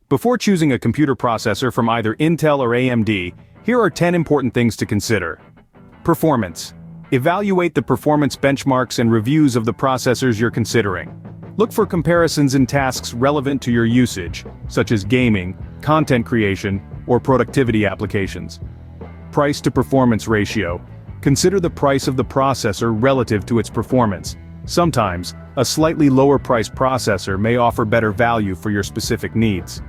Before choosing a computer processor from either Intel or AMD, here are 10 important things to consider. Performance. Evaluate the performance benchmarks and reviews of the processors you're considering. Look for comparisons in tasks relevant to your usage, such as gaming, content creation, or productivity applications. Price to performance ratio. Consider the price of the processor relative to its performance. Sometimes, a slightly lower-priced processor may offer better value for your specific needs.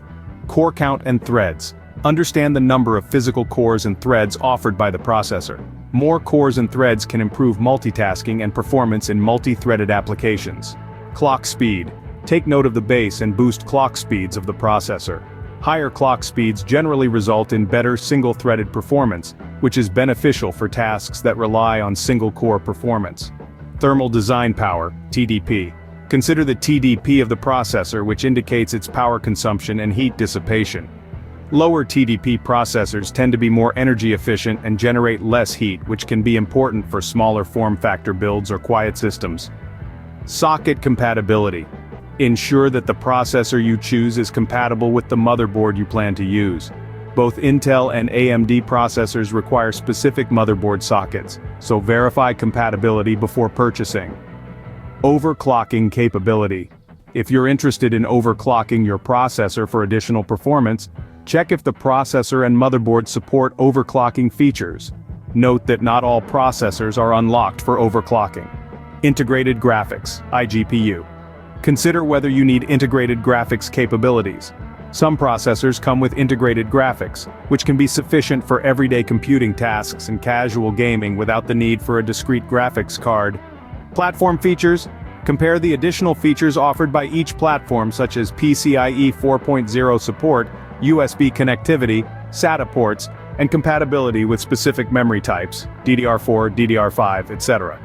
Core count and threads. Understand the number of physical cores and threads offered by the processor. More cores and threads can improve multitasking and performance in multi-threaded applications. Clock speed. Take note of the base and boost clock speeds of the processor. Higher clock speeds generally result in better single-threaded performance, which is beneficial for tasks that rely on single-core performance. Thermal design power, TDP. Consider the TDP of the processor, which indicates its power consumption and heat dissipation. Lower TDP processors tend to be more energy efficient and generate less heat, which can be important for smaller form factor builds or quiet systems. Socket compatibility. Ensure that the processor you choose is compatible with the motherboard you plan to use. Both Intel and AMD processors require specific motherboard sockets, so verify compatibility before purchasing. Overclocking capability. If you're interested in overclocking your processor for additional performance, check if the processor and motherboard support overclocking features. Note that not all processors are unlocked for overclocking. Integrated graphics, iGPU. Consider whether you need integrated graphics capabilities. Some processors come with integrated graphics, which can be sufficient for everyday computing tasks and casual gaming without the need for a discrete graphics card. Platform features. Compare the additional features offered by each platform, such as PCIe 4.0 support, USB connectivity, SATA ports, and compatibility with specific memory types, DDR4, DDR5, etc.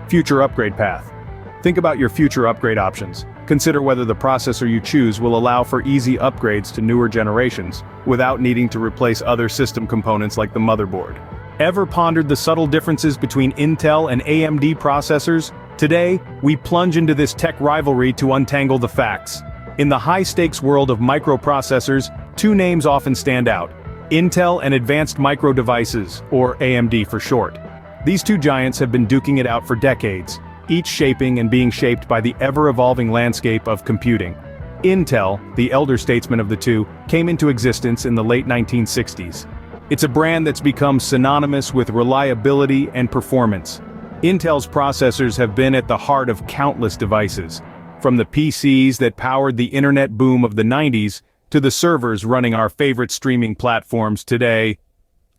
Future upgrade path. Think about your future upgrade options. Consider whether the processor you choose will allow for easy upgrades to newer generations, without needing to replace other system components like the motherboard. Ever pondered the subtle differences between Intel and AMD processors? Today, we plunge into this tech rivalry to untangle the facts. In the high-stakes world of microprocessors, two names often stand out: Intel and Advanced Micro Devices, or AMD for short. These two giants have been duking it out for decades, each shaping and being shaped by the ever-evolving landscape of computing. Intel, the elder statesman of the two, came into existence in the late 1960s. It's a brand that's become synonymous with reliability and performance. Intel's processors have been at the heart of countless devices, from the PCs that powered the internet boom of the 90s, to the servers running our favorite streaming platforms today.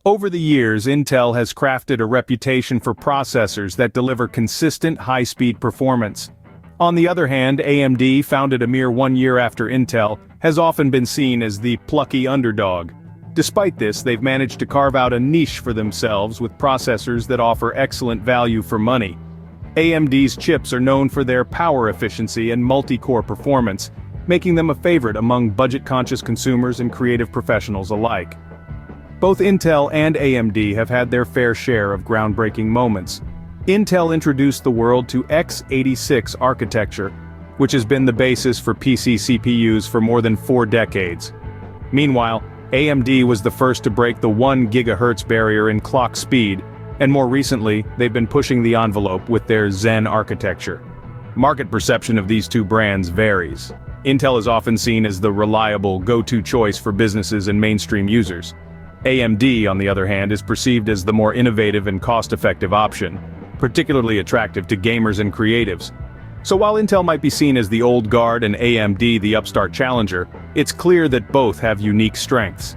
Over the years, Intel has crafted a reputation for processors that deliver consistent high-speed performance. On the other hand, AMD, founded a mere 1 year after Intel, has often been seen as the plucky underdog. Despite this, they've managed to carve out a niche for themselves with processors that offer excellent value for money. AMD's chips are known for their power efficiency and multi-core performance, making them a favorite among budget-conscious consumers and creative professionals alike. Both Intel and AMD have had their fair share of groundbreaking moments. Intel introduced the world to x86 architecture, which has been the basis for PC CPUs for more than 4 decades. Meanwhile, AMD was the first to break the 1 GHz barrier in clock speed, and more recently, they've been pushing the envelope with their Zen architecture. Market perception of these two brands varies. Intel is often seen as the reliable, go-to choice for businesses and mainstream users. AMD, on the other hand, is perceived as the more innovative and cost-effective option, particularly attractive to gamers and creatives. So while Intel might be seen as the old guard and AMD the upstart challenger, it's clear that both have unique strengths.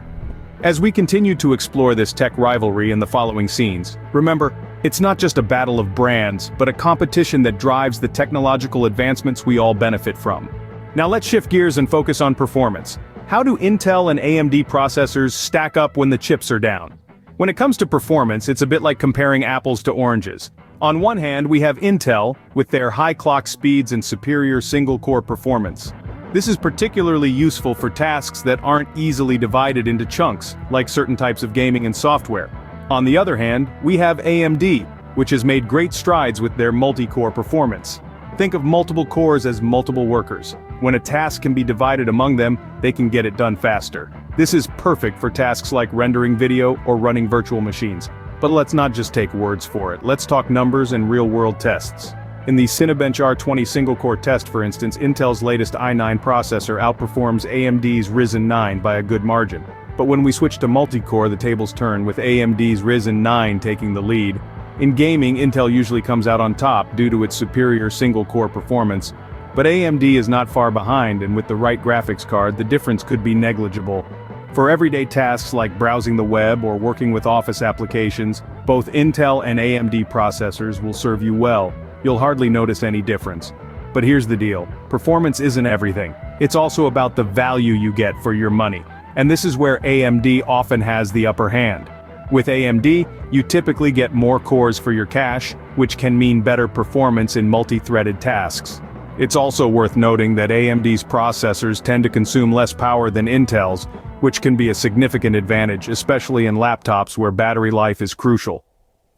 As we continue to explore this tech rivalry in the following scenes, remember, it's not just a battle of brands, but a competition that drives the technological advancements we all benefit from. Now let's shift gears and focus on performance. How do Intel and AMD processors stack up when the chips are down? When it comes to performance, it's a bit like comparing apples to oranges. On one hand, we have Intel, with their high clock speeds and superior single-core performance. This is particularly useful for tasks that aren't easily divided into chunks, like certain types of gaming and software. On the other hand, we have AMD, which has made great strides with their multi-core performance. Think of multiple cores as multiple workers. When a task can be divided among them, they can get it done faster. This is perfect for tasks like rendering video or running virtual machines. But let's not just take words for it, let's talk numbers and real-world tests. In the Cinebench R20 single-core test, for instance, Intel's latest i9 processor outperforms AMD's Ryzen 9 by a good margin. But when we switch to multi-core, the tables turn, with AMD's Ryzen 9 taking the lead. In gaming, Intel usually comes out on top due to its superior single-core performance. But AMD is not far behind, and with the right graphics card, the difference could be negligible. For everyday tasks like browsing the web or working with Office applications, both Intel and AMD processors will serve you well. You'll hardly notice any difference. But here's the deal. Performance isn't everything. It's also about the value you get for your money. And this is where AMD often has the upper hand. With AMD, you typically get more cores for your cash, which can mean better performance in multi-threaded tasks. It's also worth noting that AMD's processors tend to consume less power than Intel's, which can be a significant advantage, especially in laptops where battery life is crucial.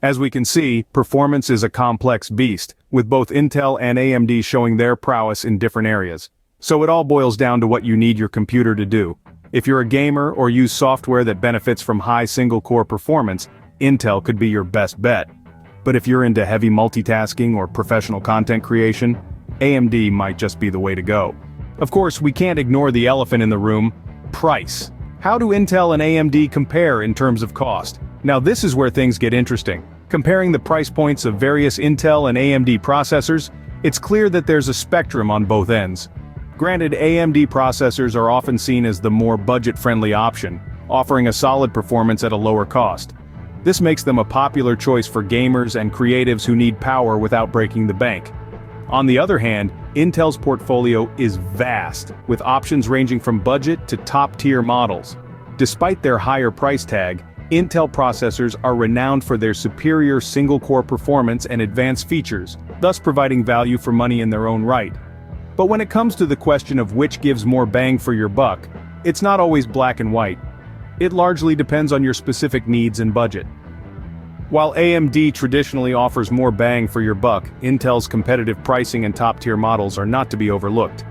As we can see, performance is a complex beast, with both Intel and AMD showing their prowess in different areas. So it all boils down to what you need your computer to do. If you're a gamer or use software that benefits from high single-core performance, Intel could be your best bet. But if you're into heavy multitasking or professional content creation, AMD might just be the way to go. Of course, we can't ignore the elephant in the room: price. How do Intel and AMD compare in terms of cost? Now this is where things get interesting. Comparing the price points of various Intel and AMD processors, it's clear that there's a spectrum on both ends. Granted, AMD processors are often seen as the more budget-friendly option, offering a solid performance at a lower cost. This makes them a popular choice for gamers and creatives who need power without breaking the bank. On the other hand, Intel's portfolio is vast, with options ranging from budget to top-tier models. Despite their higher price tag, Intel processors are renowned for their superior single-core performance and advanced features, thus providing value for money in their own right. But when it comes to the question of which gives more bang for your buck, it's not always black and white. It largely depends on your specific needs and budget. While AMD traditionally offers more bang for your buck, Intel's competitive pricing and top-tier models are not to be overlooked.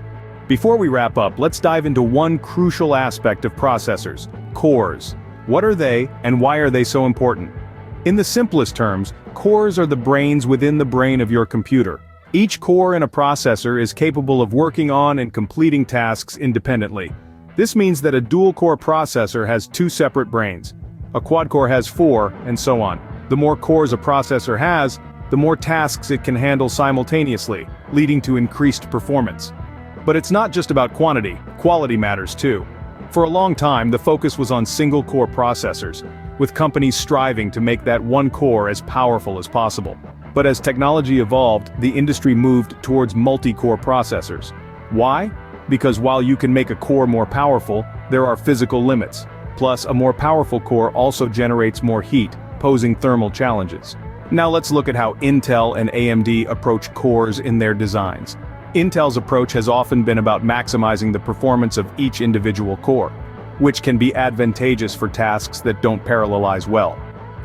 Before we wrap up, let's dive into one crucial aspect of processors: cores. What are they, and why are they so important? In the simplest terms, cores are the brains within the brain of your computer. Each core in a processor is capable of working on and completing tasks independently. This means that a dual-core processor has two separate brains. A quad-core has four, and so on. The more cores a processor has, the more tasks it can handle simultaneously, leading to increased performance. But it's not just about quantity, quality matters too. For a long time, the focus was on single-core processors, with companies striving to make that one core as powerful as possible. But as technology evolved, the industry moved towards multi-core processors. Why? Because while you can make a core more powerful, there are physical limits. Plus, a more powerful core also generates more heat, posing thermal challenges. Now let's look at how Intel and AMD approach cores in their designs. Intel's approach has often been about maximizing the performance of each individual core, which can be advantageous for tasks that don't parallelize well.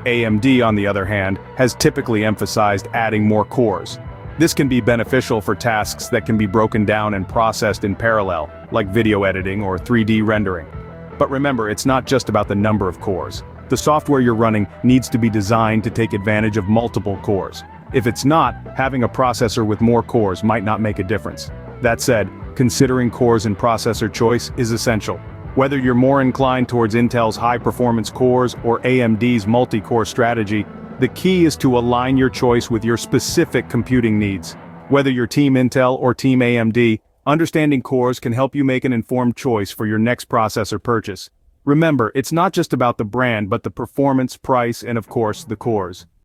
AMD, on the other hand, has typically emphasized adding more cores. This can be beneficial for tasks that can be broken down and processed in parallel, like video editing or 3D rendering. But remember, it's not just about the number of cores. The software you're running needs to be designed to take advantage of multiple cores. If it's not, having a processor with more cores might not make a difference. That said, considering cores in processor choice is essential. Whether you're more inclined towards Intel's high-performance cores or AMD's multi-core strategy, the key is to align your choice with your specific computing needs. Whether you're Team Intel or Team AMD, understanding cores can help you make an informed choice for your next processor purchase. Remember, it's not just about the brand but the performance, price, and of course, the cores.